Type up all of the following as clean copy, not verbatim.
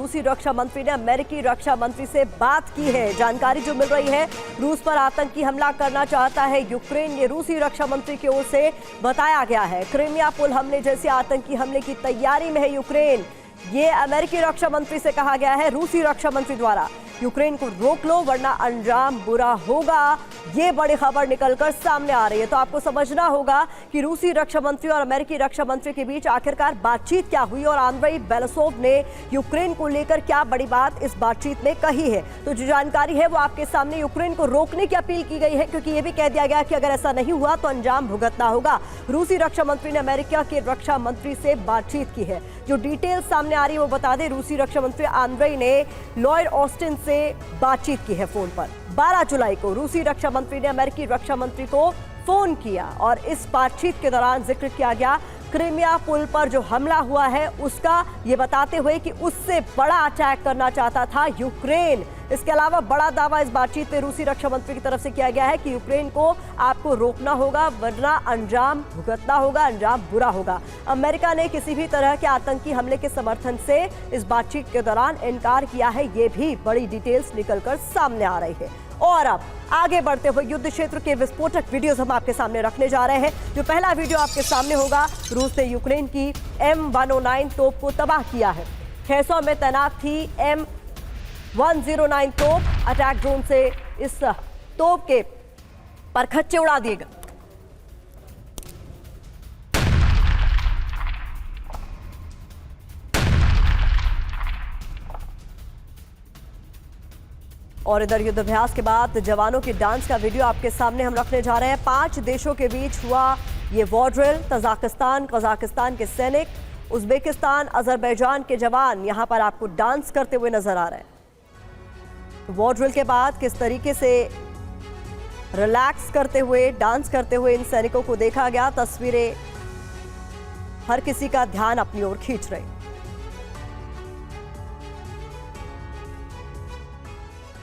रूसी रक्षा मंत्री ने अमेरिकी रक्षा मंत्री से बात की है। जानकारी जो मिल रही है, रूस पर आतंकी हमला करना चाहता है यूक्रेन, ये रूसी रक्षा मंत्री की ओर से बताया गया है। क्रीमिया पुल हमले जैसे आतंकी हमले की तैयारी में है यूक्रेन, ये अमेरिकी रक्षा मंत्री से कहा गया है रूसी रक्षा मंत्री द्वारा। यूक्रेन को रोक लो वरना अंजाम बुरा होगा, ये बड़ी खबर निकलकर सामने आ रही है। तो आपको समझना होगा कि रूसी रक्षा मंत्री और अमेरिकी रक्षा मंत्री के बीच आखिरकार बातचीत क्या हुई और आंद्रेई बेलासोव ने यूक्रेन को लेकर क्या बड़ी बात इस बातचीत में कही है। तो जो जानकारी है वो आपके सामने, यूक्रेन को रोकने की अपील की गई है, क्योंकि ये भी कह दिया गया कि अगर ऐसा नहीं हुआ तो अंजाम भुगतना होगा। रूसी रक्षा मंत्री ने अमेरिका के रक्षा मंत्री से बातचीत की है। जो डिटेल सामने आ रही है वो बता दें, रूसी रक्षा मंत्री आंद्रेई ने लॉयड ऑस्टिन से बातचीत की है फोन पर। 12 जुलाई को रूसी रक्षा मंत्री ने अमेरिकी रक्षा मंत्री को फोन किया और इस बातचीत के दौरान जिक्र किया गया क्रीमिया पुल पर जो हमला हुआ है उसका, ये बताते हुए कि उससे बड़ा अटैक करना चाहता था यूक्रेन। इसके अलावा बड़ा दावा इस बातचीत में रूसी रक्षा मंत्री की तरफ से किया गया है कि यूक्रेन को आपको रोकना होगा वरना अंजाम भुगतना होगा, अंजाम बुरा होगा। अमेरिका ने किसी भी तरह के आतंकी हमले के समर्थन से इस बातचीत के दौरान इनकार किया है, ये भी बड़ी डिटेल्स निकलकर सामने आ रही है। और अब आगे बढ़ते हुए युद्ध क्षेत्र के विस्फोटक वीडियोस हम आपके सामने रखने जा रहे हैं। जो पहला वीडियो आपके सामने होगा, रूस ने यूक्रेन की M109 तोप को तबाह किया है। 600 में तैनात थी M109 तोप, अटैक ड्रोन से इस तोप के परखच्चे उड़ा दिए गए। और इधर युद्धाभ्यास के बाद जवानों के डांस का वीडियो आपके सामने हम रखने जा रहे हैं। 5 देशों के बीच हुआ ये वॉर ड्रिल। कजाकिस्तान के सैनिक, उज्बेकिस्तान, अजरबैजान के जवान यहां पर आपको डांस करते हुए नजर आ रहे हैं। वॉर ड्रिल के बाद किस तरीके से रिलैक्स करते हुए, डांस करते हुए इन सैनिकों को देखा गया। तस्वीरें हर किसी का ध्यान अपनी ओर खींच रही।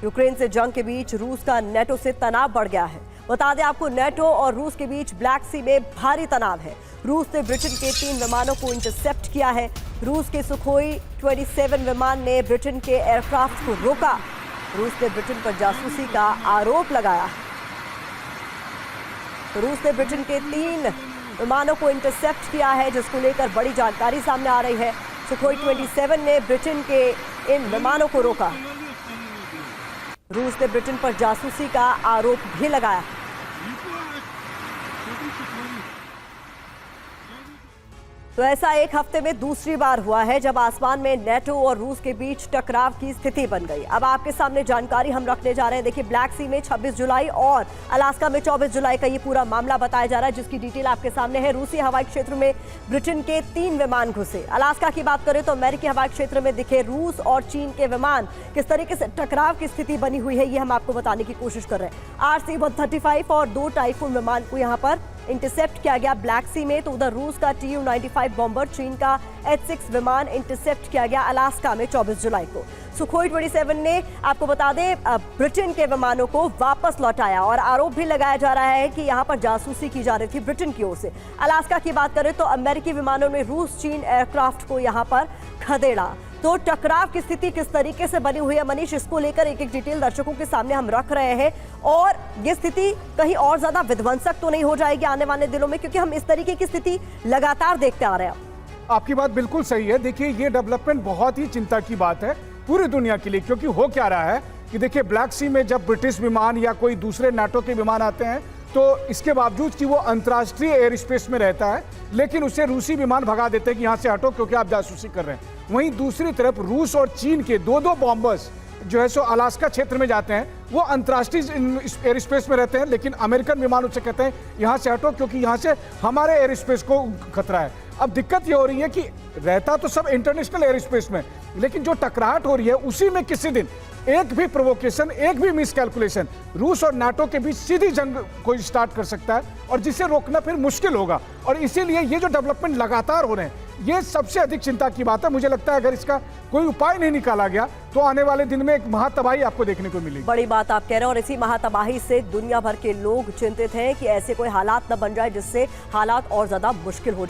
यूक्रेन से जंग के बीच रूस का नेटो से तनाव बढ़ गया है। बता दें आपको, नेटो और रूस के बीच ब्लैक सी में भारी तनाव है। रूस ने ब्रिटेन के 3 विमानों को इंटरसेप्ट किया है। रूस के सुखोई 27 विमान ने ब्रिटेन के एयरक्राफ्ट को रोका। रूस ने ब्रिटेन पर जासूसी का आरोप लगाया है। तो रूस ने ब्रिटेन के 3 विमानों को इंटरसेप्ट किया है, जिसको लेकर बड़ी जानकारी सामने आ रही है। सुखोई 27 ने ब्रिटेन के इन विमानों को रोका। रूस ने ब्रिटेन पर जासूसी का आरोप भी लगाया। तो ऐसा एक हफ्ते में दूसरी बार हुआ है जब आसमान में नेटो और रूस के बीच टकराव की स्थिति बन गई। अब आपके सामने जानकारी हम रखने जा रहे हैं। देखिए, ब्लैक सी में 26 जुलाई और अलास्का में 24 जुलाई का ये पूरा मामला बताया जा रहा है, जिसकी डिटेल आपके सामने है। रूसी हवाई क्षेत्र में ब्रिटेन के 3 विमान घुसे। अलास्का की बात करें तो अमेरिकी हवाई क्षेत्र में दिखे रूस और चीन के विमान। किस तरीके से टकराव की स्थिति बनी हुई है, ये हम आपको बताने की कोशिश कर रहे हैं। RC-135 और 2 टाइफून विमान को यहाँ पर इंटरसेप्ट किया गया ब्लैक सी में। तो उधर रूस का Tu-95 बॉम्बर, चीन का H-6 विमान इंटरसेप्ट किया गया अलास्का में 24 जुलाई को। सुखोई 27 ने, आपको बता दें, ब्रिटेन के विमानों को वापस लौटाया और आरोप भी लगाया जा रहा है कि यहां पर जासूसी की जा रही थी ब्रिटेन की ओर से। अलास्का की बात करें तो अमेरिकी विमानों ने रूस चीन एयरक्राफ्ट को यहां पर खदेड़ा। तो टकराव की स्थिति किस तरीके से बनी हुई है मनीष, इसको लेकर एक एक डिटेल दर्शकों के सामने हम रख रहे हैं। और ये स्थिति कहीं और ज्यादा विध्वंसक तो नहीं हो जाएगी आने वाले दिनों में, क्योंकि हम इस तरीके की स्थिति लगातार देखते आ रहे हैं। आपकी बात बिल्कुल सही है। देखिए, ये डेवलपमेंट बहुत ही चिंता की बात है पूरी दुनिया के लिए, क्योंकि हो क्या रहा है कि देखिए, ब्लैक सी में जब ब्रिटिश विमान या कोई दूसरे नाटो के विमान आते हैं तो इसके बावजूद कि वो अंतर्राष्ट्रीय एयर स्पेस में रहता है, लेकिन उसे रूसी विमान भगा देते हैं कि यहाँ से हटो क्योंकि आप जासूसी कर रहे हैं। वहीं दूसरी तरफ रूस और चीन के 2-2 बॉम्बर्स जो है सो अलास्का क्षेत्र में जाते हैं, वो अंतर्राष्ट्रीय एयर स्पेस में रहते हैं, लेकिन अमेरिकन विमान उससे कहते हैं यहाँ से हटो क्योंकि यहाँ से हमारे एयर स्पेस को खतरा है। अब दिक्कत ये हो रही है कि रहता तो सब इंटरनेशनल एयर स्पेस में, लेकिन जो टकराहट हो रही है उसी में किसी दिन एक भी प्रोवोकेशन, एक भी मिसकैलकुलेशन रूस और नाटो के बीच सीधी जंग कोई स्टार्ट कर सकता है और जिसे रोकना फिर मुश्किल होगा। और इसीलिए ये जो डेवलपमेंट लगातार हो रहे हैं, ये सबसे अधिक चिंता की बात है। मुझे लगता है अगर इसका कोई उपाय नहीं निकाला गया तो आने वाले दिन में एक महातबाही आपको देखने को मिलेगी। बड़ी बात आप कह रहे हैं और इसी महातबाही से दुनिया भर के लोग चिंतित हैं कि ऐसे कोई हालात न बन जाए जिससे हालात और ज्यादा मुश्किल हो।